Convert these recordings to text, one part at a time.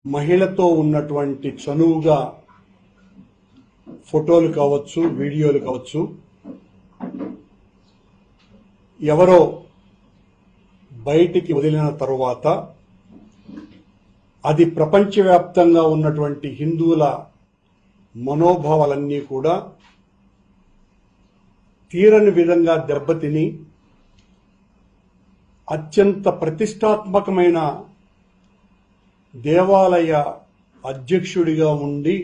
మహిళతో ఉన్నటువంటి చనువుగా ఫోటోలు కావచ్చు, వీడియోలు కావచ్చు, ఎవరో బయటికి వదిలిన తరువాత అది ప్రపంచవ్యాప్తంగా ఉన్నటువంటి హిందువుల మనోభావాలన్నీ కూడా తీరని విధంగా దెబ్బతిని అత్యంత ప్రతిష్టాత్మకమైన దేవాలయ అధ్యక్షుడిగా ఉండి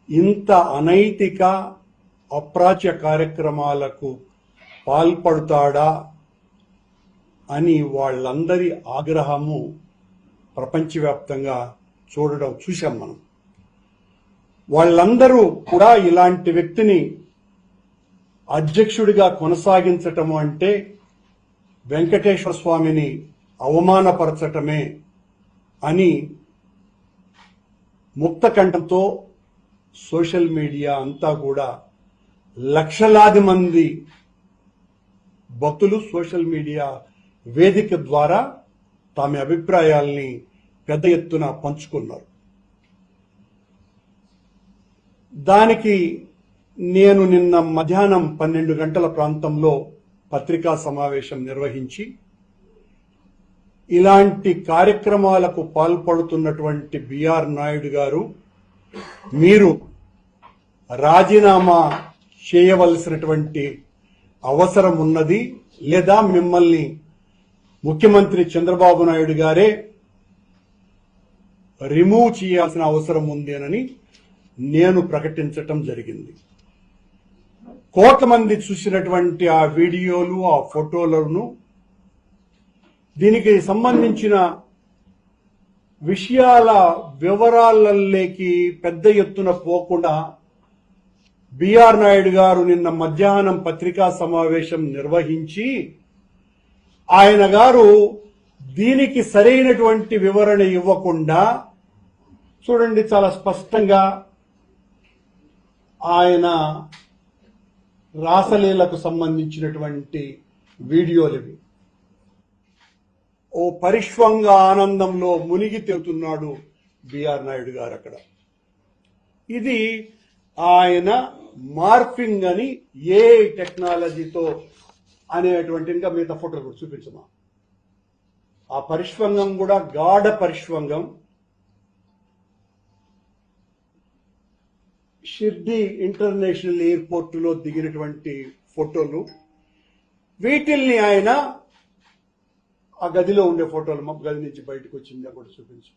ఇంత అనైతిక అప్రాచ్య కార్యక్రమాలకు పాల్పడతాడా అని వాళ్ళందరి ఆగ్రహము ప్రపంచవ్యాప్తంగా చూశాం మనం. వాళ్ళందరూ కూడా ఇలాంటి వ్యక్తిని అధ్యక్షుడిగా కొనసాగించటము అంటే వెంకటేశ్వర స్వామిని అవమానపరచటమే అని ముక్తకంఠంతో సోషల్ మీడియా అంతా కూడా లక్షలాది మంది భక్తులు సోషల్ మీడియా వేదిక ద్వారా తమ అభిప్రాయాల్ని పెద్ద ఎత్తున పంచుకున్నారు. దానికి నేను నిన్న మధ్యాహ్నం 12 గంటల ప్రాంతంలో పత్రికా సమావేశం నిర్వహించి ఇలాంటి కార్యక్రమాలకు పాల్పడుతున్నటువంటి బిఆర్ నాయుడు గారు, మీరు రాజీనామా చేయవలసినటువంటి అవసరం ఉన్నది, లేదా మిమ్మల్ని ముఖ్యమంత్రి చంద్రబాబు నాయుడు గారే రిమూవ్ చేయాల్సిన అవసరం ఉంది అని నేను ప్రకటించటం జరిగింది. కోట్ల మంది చూసినటువంటి ఆ వీడియోలు, ఆ ఫోటోలను, దీనికి సంబంధించిన విషయాల వివరాలలోకి పెద్ద ఎత్తున పోకుండా బిఆర్ నాయుడు గారు నిన్న మధ్యాహ్నం పత్రికా సమావేశం నిర్వహించి ఆయన గారు దీనికి సరైనటువంటి వివరణ ఇవ్వకుండా, చూడండి చాలా స్పష్టంగా ఆయన రాసలీలకు సంబంధించినటువంటి వీడియోలు ఇవి. ఓ పరిష్వంగ ఆనందంలో మునిగి తేలుతున్నాడు బిఆర్ నాయుడు గారు అక్కడ. ఇది ఆయన మార్ఫింగ్ అని ఏ టెక్నాలజీతో అనేటువంటి, ఇంకా మిగతా ఫోటోలు కూడా చూపించమా. ఆ పరిష్వంగం కూడా గాఢ పరిష్వంగం. షిర్డీ ఇంటర్నేషనల్ ఎయిర్పోర్ట్ లో దిగినటువంటి ఫోటోలు. వీటిల్ని ఆయన ఆ గదిలో ఉండే ఫోటోలు, మా గది నుంచి బయటకు వచ్చిందా కూడా చూపించు.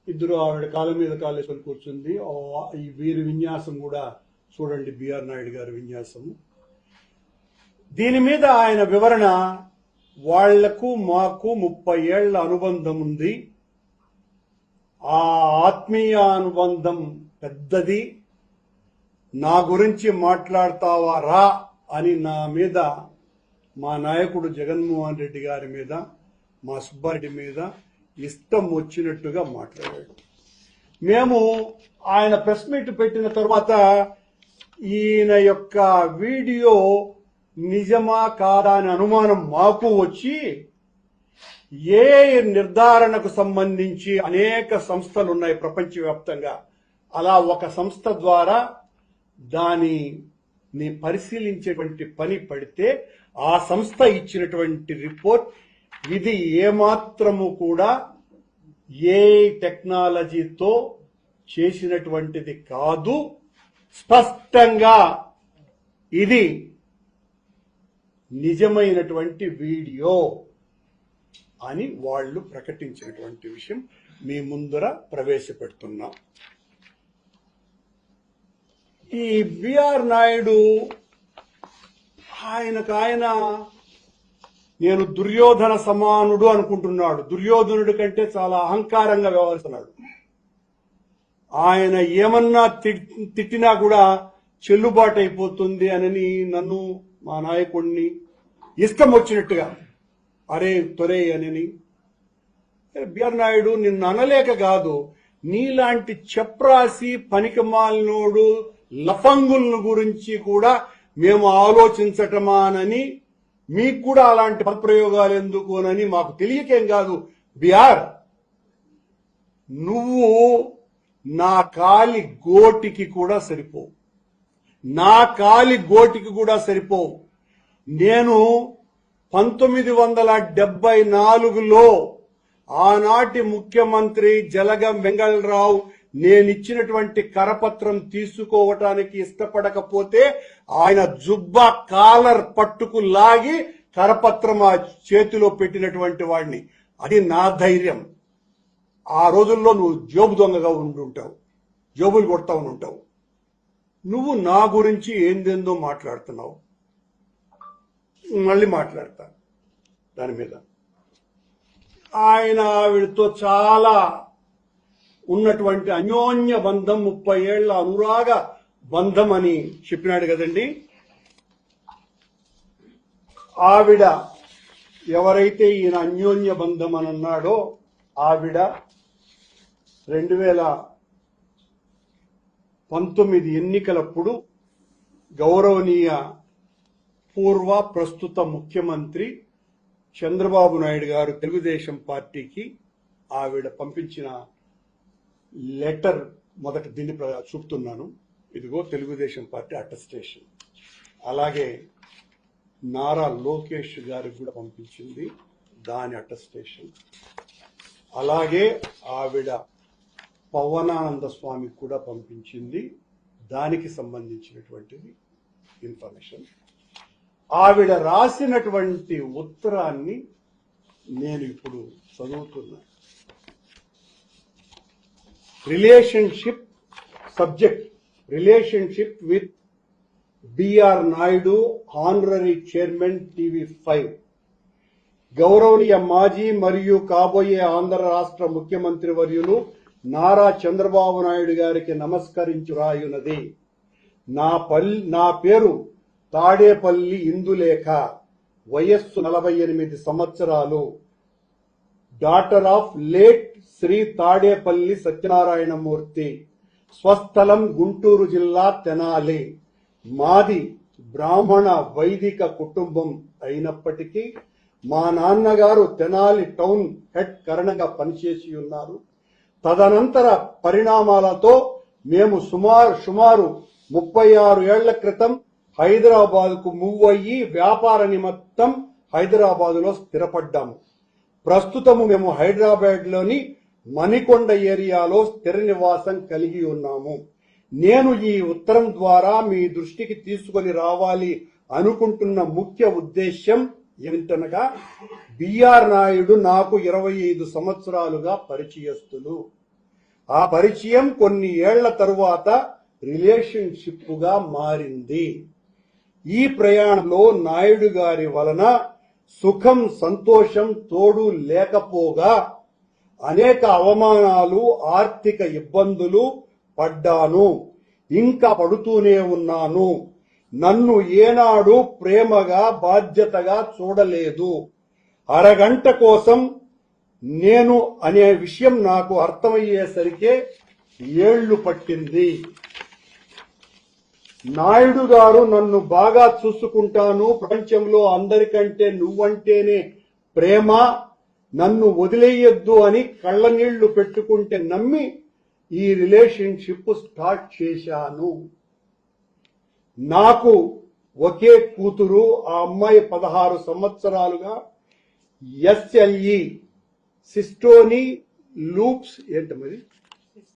ఇద్దరు ఆవిడ కాళ్ళ మీద కాలేసుకొని కూర్చుంది. ఈ వీరి విన్యాసం కూడా చూడండి, బిఆర్ నాయుడు గారి విన్యాసము. దీని మీద ఆయన వివరణ, వాళ్లకు మాకు 30 ఏళ్ల అనుబంధం ఉంది, ఆ ఆత్మీయ అనుబంధం పెద్దది, నా గురించి మాట్లాడతావా రా అని నా మీద, మా నాయకుడు జగన్మోహన్ రెడ్డి గారి మీద, మా సుబ్బారెడ్డి మీద ఇష్టం వచ్చినట్టుగా మాట్లాడాడు. మేము ఆయన ప్రెస్ మీట్ పెట్టిన తర్వాత ఈయన యొక్క వీడియో నిజమా కాదా అని అనుమానం మాకు వచ్చి, ఏ నిర్ధారణకు సంబంధించి అనేక సంస్థలు ఉన్నాయి ప్రపంచవ్యాప్తంగా, అలా ఒక సంస్థ ద్వారా దానిని పరిశీలించేటువంటి పని పడితే ఆ సంస్థ ఇచ్చినటువంటి రిపోర్ట్ ఇది ఏమాత్రము కూడా ఏ టెక్నాలజీతో చేసినటువంటిది కాదు, స్పష్టంగా ఇది నిజమైనటువంటి వీడియో అని వాళ్ళు ప్రకటించినటువంటి విషయం మీ ముందర ప్రవేశపెడుతున్నాం. ఈ బిఆర్ నాయుడు ఆయన నేను దుర్యోధన సమానుడు అనుకుంటున్నాడు. దుర్యోధనుడి కంటే చాలా అహంకారంగా వ్యవహరిస్తున్నాడు. ఆయన ఏమన్నా తిట్టినా కూడా చెల్లుబాటు అయిపోతుంది అని నన్ను, మా నాయకుడిని ఇష్టం వచ్చినట్టుగా అరే తొరే అని. బిఆర్ నాయుడు నిన్ను అనలేక కాదు, నీలాంటి చెప్రాసి పనికిమాలినోడు లఫంగులను గురించి కూడా మేము ఆలోచించటమానని మీకు కూడా అలాంటి పదప్రయోగాలు ఎందుకునని మాకు తెలియకేం కాదు. బిఆర్, నువ్వు నా కాలి గోటికి కూడా సరిపోవు, నా కాలి గోటికి కూడా సరిపోవు. నేను 1974లో ఆనాటి ముఖ్యమంత్రి జలగం వెంగళరావు నేనిచ్చినటువంటి కరపత్రం తీసుకోవటానికి ఇష్టపడకపోతే ఆయన జుబ్బా కాలర్ పట్టుకు లాగి కరపత్రం ఆ చేతిలో పెట్టినటువంటి వాడిని. అది నా ధైర్యం. ఆ రోజుల్లో నువ్వు జోబు దొంగగా ఉండుంటావు, జోబులు కొడతా ఉంటావు. నువ్వు నా గురించి ఏందేందో మాట్లాడుతున్నావు. మళ్ళీ మాట్లాడతా దాని మీద. ఆయన ఆవిడతో చాలా ఉన్నటువంటి అన్యోన్య బంధం, 30 ఏళ్ల అనురాగ బంధం అని చెప్పినాడు కదండి. ఆవిడ ఎవరైతే ఈయన అన్యోన్య బంధం అని అన్నాడో ఆవిడ 2019 ఎన్నికలప్పుడు గౌరవనీయ పూర్వ ప్రస్తుత ముఖ్యమంత్రి చంద్రబాబు నాయుడు గారు తెలుగుదేశం పార్టీకి ఆవిడ పంపించిన లెటర్ మొదట దీన్ని చూపుతున్నాను. ఇదిగో తెలుగుదేశం పార్టీ అటెస్టేషన్. అలాగే నారా లోకేష్ గారికి కూడా పంపించింది దాని అటెస్టేషన్. అలాగే ఆవిడ పవనానంద స్వామికి కూడా పంపించింది దానికి సంబంధించినటువంటిది ఇన్ఫర్మేషన్. ఆవిడ రాసినటువంటి ఉత్తరాన్ని నేను ఇప్పుడు చదువుతున్నా. Relationship subject, relationship with BR Naidu, honorary chairman TV5. గౌరవనీయ మాజీ మరియు కాబోయే ఆంధ్ర రాష్ట్ర ముఖ్యమంత్రి వర్యులు నారా చంద్రబాబు నాయుడు గారికి నమస్కరించి రాయున్నది. నా పేరు తాడేపల్లి ఇందులేఖ, వయస్సు 48 సంవత్సరాలు, daughter of late Shri Tadepalli Satyanarayanamurthy, స్వస్థలం గుంటూరు జిల్లా తెనాలి. మాది బ్రాహ్మణ వైదిక కుటుంబం అయినప్పటికీ మా నాన్నగారు తెనాలి టౌన్ హెడ్ కరణగా పనిచేసి ఉన్నారు. తదనంతర పరిణామాలతో మేము సుమారు 36 ఏళ్ల క్రితం హైదరాబాద్కు మూవ్ అయ్యి వ్యాపార నిమిత్తం హైదరాబాదులో స్థిరపడ్డాము. ప్రస్తుతము మేము హైదరాబాద్లోని మణికొండ ఏరియాలో స్థిర నివాసం కలిగి ఉన్నాము. నేను ఈ ఉత్తరం ద్వారా మీ దృష్టికి తీసుకొని రావాలి అనుకుంటున్న ముఖ్య ఉద్దేశ్యం ఏమిటనగా, బిఆర్ నాయుడు నాకు 25 సంవత్సరాలుగా పరిచయస్తులు. ఆ పరిచయం కొన్ని ఏళ్ల తరువాత రిలేషన్షిప్ గా మారింది. ఈ ప్రయాణంలో నాయుడు గారి వలన సుఖం సంతోషం తోడు లేకపోగా అనేక అవమానాలు, ఆర్థిక ఇబ్బందులు పడ్డాను, ఇంకా పడుతూనే ఉన్నాను. నన్ను ఏనాడు ప్రేమగా బాధ్యతగా చూడలేదు. అరగంట కోసం నేను అనే విషయం నాకు అర్థమయ్యేసరికే ఏళ్లు పట్టింది. నాయుడు గారు నన్ను బాగా చూసుకుంటాను, ప్రపంచంలో అందరికంటే నువ్వంటేనే ప్రేమ, నన్ను వదిలేయొద్దు అని కళ్ళనీళ్లు పెట్టుకుంటే నమ్మి ఈ రిలేషన్షిప్ స్టార్ట్ చేశాను. నాకు ఒకే కూతురు, ఆ అమ్మాయి 16 సంవత్సరాలుగా SLE సిస్టోని లూప్స్ ఏంటి మరి